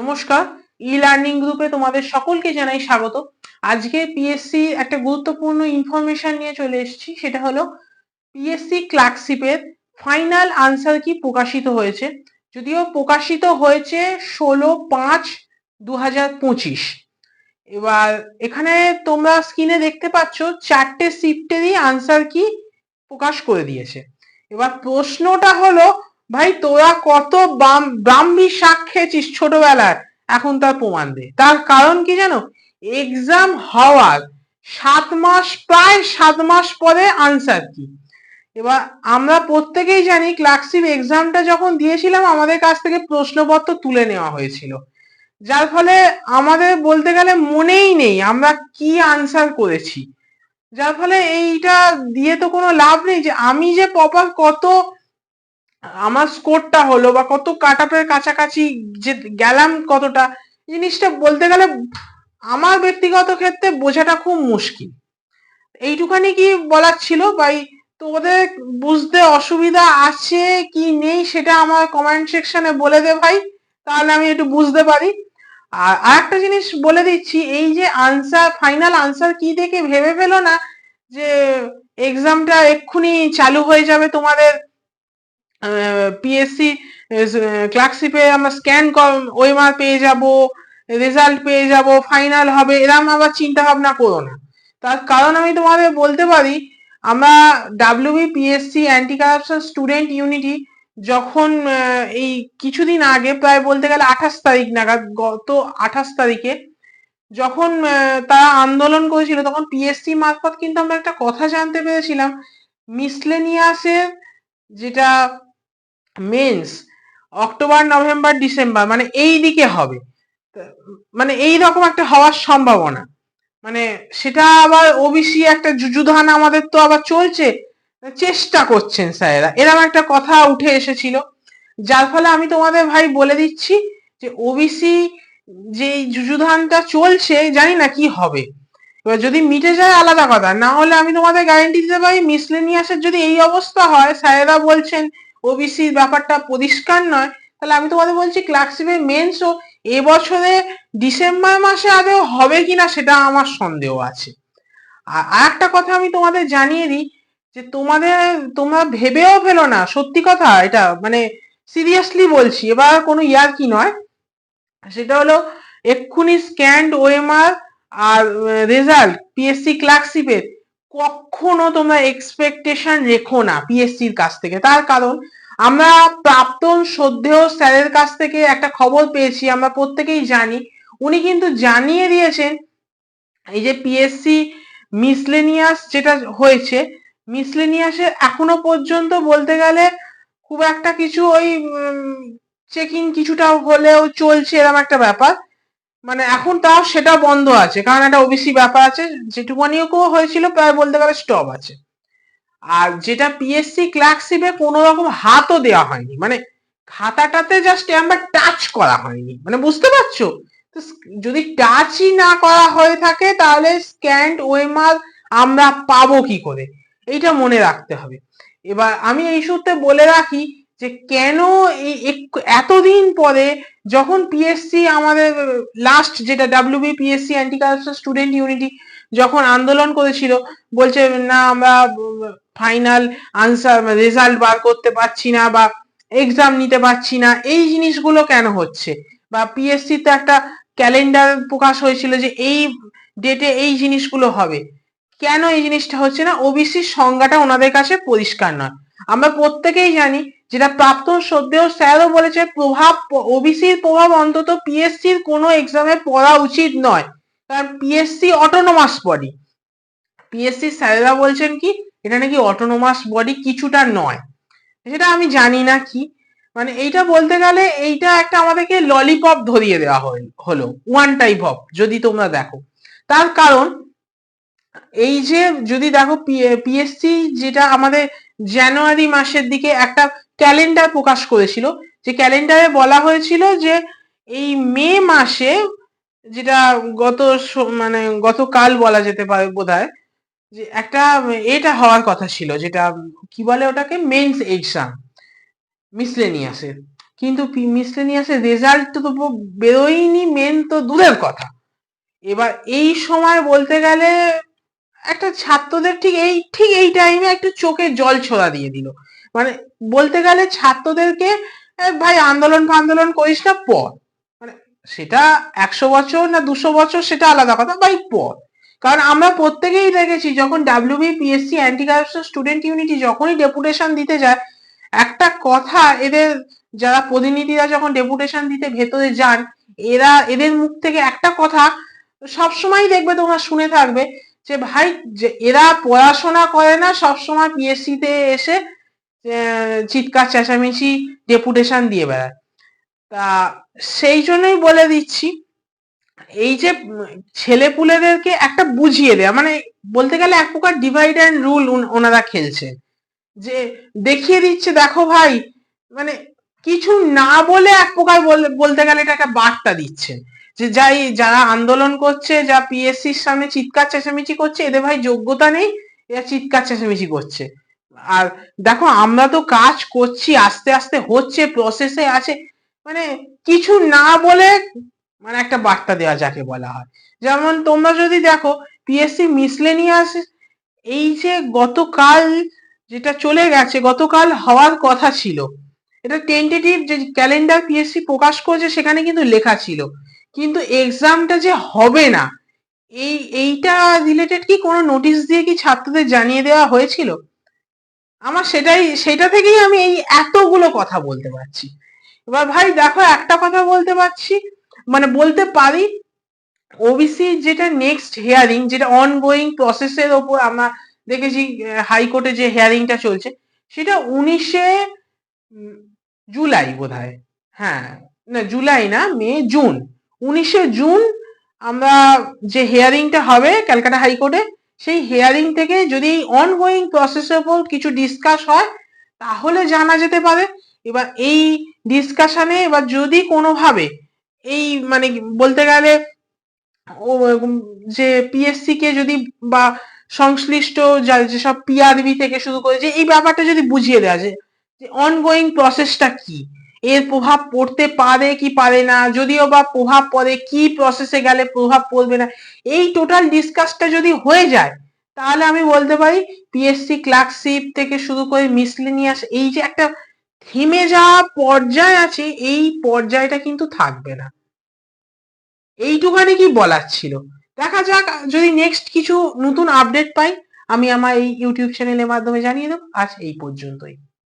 নমস্কার, e learning গ্রুপে তোমাদের সকলকে জানাই স্বাগত। আজকে পিএসসি একটা গুরুত্বপূর্ণ ইনফরমেশন নিয়ে চলে এসেছি, সেটা হলো পিএসসি ক্লার্কশিপের ফাইনাল আনসার কি প্রকাশিত হয়েছে। যদিও প্রকাশিত হয়েছে 16/5/2025। এবার এখানে তোমরা স্ক্রিনে দেখতে পাচ্ছ 4টে শিফটেরই আনসার কি প্রকাশ করে দিয়েছে। এবার প্রশ্নটা হলো, ভাই তোরা কত ব্রাহ্মী শাক খেয়েছিস ছোটবেলায়, এখন তার প্রমাণ দে। তার কারণ কি জানো, এক্সাম হওয়ার 7 মাস, প্রায় 7 মাস পরে আনসার কি। এবার আমরা প্রত্যেকেই জানি ক্লার্কশিপ এক্সামটা যখন দিয়েছিলাম আমাদের কাছ থেকে প্রশ্নপত্র তুলে নেওয়া হয়েছিল, যার ফলে আমাদের বলতে গেলে মনেই নেই আমরা কি আনসার করেছি। যার ফলে এইটা দিয়ে তো কোনো লাভ নেই যে আমি যে প্রপার কত আমার স্কোরটা হলো বা কত কাট আপের কাছাকাছি যে গেলাম কতটা, জিনিসটা বলতে গেলে আমার ব্যক্তিগত ক্ষেত্রে বোঝাটা খুব মুশকিল। এইটুখানি কি বলার ছিল ভাই, তোদের বুঝতে অসুবিধা আছে কি নেই সেটা আমার কমেন্ট সেকশনে বলে দে ভাই, তাহলে আমি একটু বুঝতে পারি। আর আরেকটা জিনিস বলে দিচ্ছি, এই যে আনসার ফাইনাল আনসার কি দেখে ভেবে ফেলো না যে এক্সামটা এক্ষুনি চালু হয়ে যাবে তোমাদের। পিএসসি ক্লার্কশিপে আমরা স্ক্যান ওএমআর পেয়ে যাব, রেজাল্ট পেয়ে যাব, ফাইনাল হবে, এরকম আবার চিন্তা ভাবনা করো না। তার কারণ আমি তোমাদের বলতে পারি, আমরা WBPSC anti corruption student unity যখন এই কিছুদিন আগে, প্রায় বলতে গেলে 28 তারিখ নাগাদ, গত 28 তারিখে যখন তারা আন্দোলন করেছিল, তখন পিএসসি মারফত কিন্তু আমরা একটা কথা জানতে পেরেছিলাম, মিসলেনিয়াসের যেটা মেন্স অক্টোবর নভেম্বর ডিসেম্বর মানে এই দিকে হবে, মানে এই রকম একটা হওয়ার সম্ভাবনা। মানে সেটা আবার ওবিসি একটা যুযুধান আমাদের তো আবার চলছে, চেষ্টা করছেন স্যারেরা, এরকম একটা কথা উঠে এসেছিল। যার ফলে আমি তোমাদের ভাই বলে দিচ্ছি যে ওবিসি যে যুযুধানটা চলছে, জানি না কি হবে। এবার যদি মিটে যায় আলাদা কথা, না হলে আমি তোমাদের গ্যারান্টি দিতে পারি মিসলেনিয়াসের যদি এই অবস্থা হয়, স্যারেরা বলছেন ওবিসির ব্যাপারটা পরিষ্কার নয়, তাহলে আমি তোমাদের বলছি ক্লার্কশিপের মেন্সও এবছরে ডিসেম্বর মাসে আদৌ হবে কিনা সেটা আমার সন্দেহ আছে। আর একটা কথা আমি তোমাদের জানিয়ে দিই যে তোমরা ভেবেও ফেলো না, সত্যি কথা এটা, মানে সিরিয়াসলি বলছি, এবার কোনো ইয়ার্কি নয়। সেটা হলো এক্ষুনি স্ক্যান্ড ওএমআর আর রেজাল্ট পিএসসি ক্লার্কশিপের কখনো তোমরা এক্সপেকটেশন রেখো না পিএসসির কাছ থেকে। তার কারণ আমরা প্রাক্তন শ্রদ্ধেয় স্যারের কাছ থেকে একটা খবর পেয়েছি, আমরা প্রত্যেকেই জানি, উনি কিন্তু জানিয়ে দিয়েছেন এই যে পিএসসি মিসলেনিয়াস যেটা হয়েছে, মিসলেনিয়াসের এখনো পর্যন্ত বলতে গেলে খুব একটা কিছু ওই চেকিং কিছুটা হলেও চলছে, এরকম একটা ব্যাপার। মানে এখন তাও সেটা বন্ধ আছে, কারণ একটা ওবিসি ব্যাপার আছে, যেটুকুনিও হয়েছিল প্রায় বলতে গেলে স্টপ আছে। আর যেটা পিএসসি ক্লার্কশিপে কোনো রকম হাতও দেওয়া হয়নি, মানে খাতাটাতে জাস্ট আমরা টাচ করা হয়নি, মানে বুঝতে পারছো। তো যদি টাচই না করা হয়ে থাকে তাহলে স্ক্যান্ড ওএমআর আমরা পাবো কি করে, এইটা মনে রাখতে হবে। এবার আমি এই সূত্রে বলে রাখি যে কেন এই এতদিন পরে, যখন পিএসসি আমাদের লাস্ট যেটা WBPSC anti corruption student unity যখন আন্দোলন করেছিল, বলছে না আমরা ফাইনাল আনসার রেজাল্ট বার করতে পারছি না বা এক্সাম নিতে পারছি না, এই জিনিসগুলো কেন হচ্ছে। বা পিএসসি তে একটা ক্যালেন্ডার প্রকাশ হয়েছিল যে এই ডেটে এই জিনিসগুলো হবে, কেন এই জিনিসটা হচ্ছে না। ওবিসির সংজ্ঞাটা ওনাদের কাছে পরিষ্কার নয়। আমরা প্রত্যেকেই জানি, যেটা প্রাক্তন শ্রদ্ধেয় স্যারও বলেছে, প্রভাব ওবিসির প্রভাব অন্তত পিএসসির কোনো এক্সামে পড়া উচিত নয়, কারণ পিএসসি অটোনোমাস বডি। পিএসসি স্যারেরা বলছেন কি এটা নাকি অটোনোমাস বডি কিছুটা নয়, সেটা আমি জানি না কি, মানে এইটা বলতে গেলে এইটা একটা আমাদেরকে ললিপপ ধরিয়ে দেওয়া হলো, ওয়ান টাইপ অফ, যদি তোমরা দেখো। তার কারণ এই যে যদি দেখো পিএসসি যেটা আমাদের জানুয়ারি মাসের দিকে একটা ক্যালেন্ডার প্রকাশ করেছিল, যে ক্যালেন্ডারে বলা হয়েছিল যে এই মে মাসে, যেটা মানে গতকাল বলা যেতে পারে বোধহয়, যে একটা এটা হওয়ার কথা ছিল, যেটা কি বলে ওটাকে, মেন্স এক্সাম মিসলেনিয়াসের। কিন্তু মিসলেনিয়াসের রেজাল্ট তো বেরোয়নি, মেন তো দূরের কথা। এবার এই সময় বলতে গেলে একটা ছাত্রদের ঠিক এই টাইমে একটু চোখে জল ছোড়া দিয়ে দিল। মানে বলতে গেলে ছাত্রদেরকে ভাই আন্দোলন ফান্দোলন করিস না, পড়। মানে সেটা 100 বছর না 200 বছর সেটা আলাদা কথা, ভাই পড়। কারণ আমরা প্রত্যেকেই দেখেছি যখন WB PSC anti corruption student unity যখনই ডেপুটেশন দিতে যায়, একটা কথা এদের যারা প্রতিনিধিরা যখন ডেপুটেশন দিতে ভেতরে যান, এদের মুখ থেকে একটা কথা সবসময় দেখবে তোমরা শুনে থাকবে, যে ভাই যে এরা পড়াশোনা করে না, সবসময় পিএসসি তে এসে চিৎকার চেঁচামেচি ডেপুটেশন দিয়ে বেড়ায়। তা সেই জন্যই বলে দিচ্ছি, এই যে ছেলেপুলেদেরকে একটা বুঝিয়ে দেয়া, মানে বলতে গেলে এক প্রকার ডিভাইড অ্যান্ড রুল ওনারা খেলছে, যে দেখিয়ে দিচ্ছে দেখো ভাই, মানে কিছু না বলে এক প্রকার বলতে গেলে এটা একটা বার্তা দিচ্ছে, যে যারা আন্দোলন করছে, যা পিএসসির সামনে চিৎকার চেঁচামেচি করছে, এদের ভাই যোগ্যতা নেই, এরা চিৎকার চেঁচামেচি করছে। আর দেখো আমরা তো কাজ করছি, আস্তে আস্তে হচ্ছে, প্রসেসে আছে, মানে কিছু না বলে মানে একটা বার্তা দেওয়া যাকে বলা হয়। যেমন তোমরা যদি দেখো পিএসসি মিসলেনিয়াস, এই যে গতকাল যেটা চলে গেছে, গতকাল হওয়ার কথা ছিল, এটা টেন্টেটিভ যে ক্যালেন্ডার পিএসসি প্রকাশ করেছে সেখানে কিন্তু লেখা ছিল, কিন্তু এক্সামটা যে হবে না, এইটা রিলেটেড কি কোনো নোটিশ দিয়ে কি ছাত্রদের জানিয়ে দেওয়া হয়েছিল? আমার সেটা থেকেই আমি এই এতগুলো কথা বলতে পারছি। এবার ভাই দেখো একটা কথা বলতে পারছি, মানে বলতে পারি, ওবিসি যেটা নেক্সট হিয়ারিং, যেটা অনগোয়িং প্রসেসের ওপর আমরা দেখেছি হাইকোর্টে যে হিয়ারিংটা চলছে, সেটা 19শে জুলাই বোধহয়, হ্যাঁ না জুলাই না, মে জুন, 19শে জুন আমরা যে হিয়ারিংটা হবে ক্যালকাটা হাইকোর্টে, সেই হিয়ারিং থেকে যদি অনগোয়িং প্রসেসের উপর কিছু ডিসকাস হয় তাহলে জানা যেতে পারে। এবার এই ডিসকাশনে এবার যদি কোনোভাবে এই মানে বলতে গেলে যে পিএসসি কে যদি বা সংশ্লিষ্ট যেসব পিআরবি থেকে শুরু করে যে এই ব্যাপারটা যদি বুঝিয়ে দেওয়া যায় যে অনগোয়িং প্রসেসটা কি, এর প্রভাব পড়তে পারে কি পারে না, যদিও বা প্রভাব পড়ে কি প্রসেসে গেলে প্রভাব পড়বে না, এই টোটাল ডিসকাসটা যদি হয়ে যায়, তাহলে আমি বলতে পারি পিএসসি ক্লার্কশিপ থেকে শুরু করে মিসলেনিয়াস এই যে একটা থেমে যাওয়া পর্যায় আছে, এই পর্যায়টা কিন্তু থাকবে না। এইটুখানি কি বলার ছিল। দেখা যাক যদি নেক্সট কিছু নতুন আপডেট পাই আমি আমার এই ইউটিউব চ্যানেলের মাধ্যমে জানিয়ে দেবো। আজ এই পর্যন্তই।